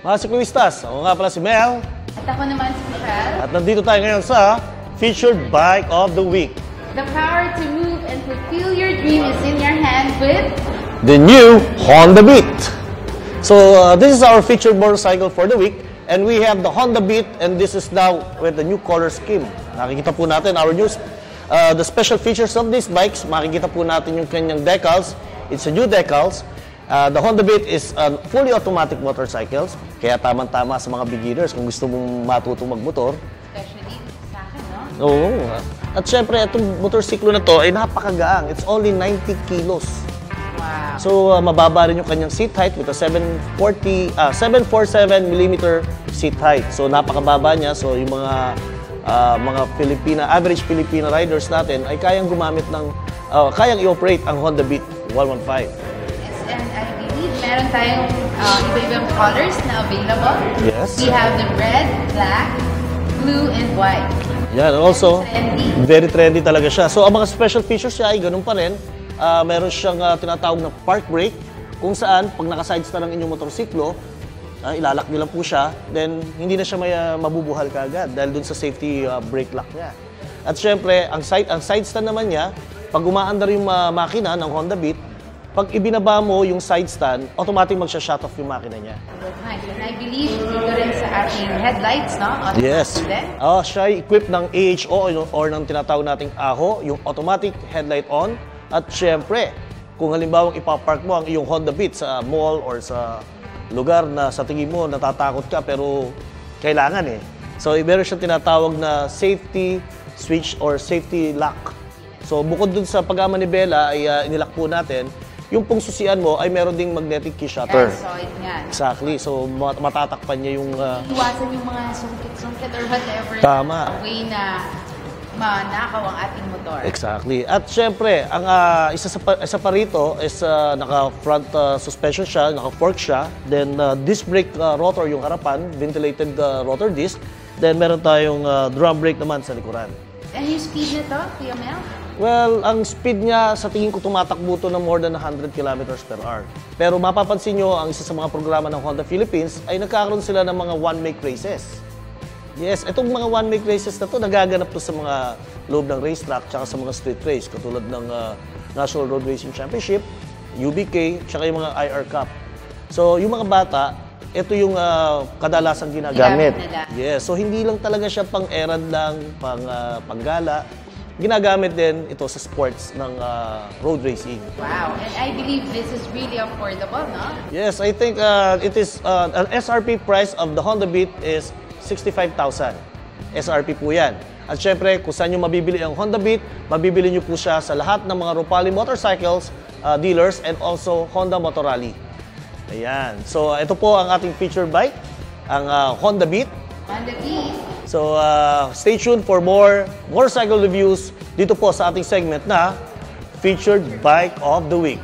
Mga ciclistas, ako nga pala si Mel. At ako naman si Michelle. At nandito tayo ngayon sa Featured Bike of the Week. The power to move and fulfill your dream is in your hand with the new Honda Beat. So this is our featured motorcycle for the week. And we have the Honda Beat, and this is now with the new color scheme. Nakikita po natin our news. The special features of these bikes, makikita po natin yung kanyang decals. It's a new decals. The Honda Beat is a fully automatic motorcycles, kaya tamang-tama sa mga beginners kung gusto mong matutong magmotor. especially sa akin, no? Oo. At syempre, itong motorsiklo na to ay napakagaang. It's only 90 kilos. Wow. So, mababa rin yung kanyang seat height with a 747mm seat height. So, napakababa niya. So, yung mga average Filipina riders natin ay kayang gumamit ng, kayang i-operate ang Honda Beat 115. Yes, and I believe meron tayong iba-ibang colors na available. Yes. We have the red, black, blue, and white. Yan, also, Trendy. very trendy talaga siya. So, ang mga special features niya ay ganun pa rin. Meron siyang tinatawag na park brake, kung saan, pag naka-sidesta ng inyong motorsiklo, ilalak nyo lang po siya, then hindi na siya may mabubuhal kaagad dahil dun sa safety brake lock niya. At syempre, ang side stand naman niya, pag umaandar yung makina ng Honda Beat, pag ibinaba mo yung side stand, automatic magsha-shut off yung makina niya. Nice. And I believe dito rin sa ating headlights, no? Yes. Siya ay equipped ng AHO or ng tinatawag nating AHO, yung automatic headlight on. At syempre, kung halimbawa ipapark mo ang iyong Honda Beat sa mall or sa lugar na sa tingin mo natatakot ka pero kailangan eh. So, meron siyang tinatawag na safety switch or safety lock. So, bukod dun sa pagmamanibela ay inilock po natin, yung pong susian mo ay meron ding magnetic key shutter. So, yan. Exactly. So, matatakpan niya yung... Iwasan yung mga sungkit-sungkit or whatever. Tama. Na way na manakaw ang ating motor. Exactly. At syempre, ang isa pa rito is naka-front suspension siya, naka-fork siya. Then, disc brake rotor yung harapan, ventilated rotor disc. Then, meron tayong drum brake naman sa likuran. And yung speed nito, Kuya Mel? Well, ang speed niya, sa tingin ko tumatakbo to ng more than 100 kilometers per hour. Pero mapapansin nyo, ang isa sa mga programa ng Honda Philippines ay nagkakaroon sila ng mga one-make races. Yes, itong mga one-make races na to, nagaganap to sa mga loob ng racetrack tsaka sa mga street race, katulad ng National Road Racing Championship, UBK, tsaka yung mga IR Cup. So, yung mga bata, ito yung kadalasang ginagamit. Yes, so hindi lang talaga siya pang-errand lang, panggala. Ginagamit din ito sa sports ng road racing. Wow, and I believe this is really affordable, no? Yes, I think it is, an SRP price of the Honda Beat is 65,000. SRP po yan. At syempre, kung saan nyo mabibili ang Honda Beat, mabibili nyo po siya sa lahat ng mga Rupali Motorcycles dealers and also Honda Motor Rally. Ayan. So, ito po ang ating feature bike, ang Honda Beat. Honda Beat. So, stay tuned for more motorcycle reviews dito po sa ating segment na Featured Bike of the Week.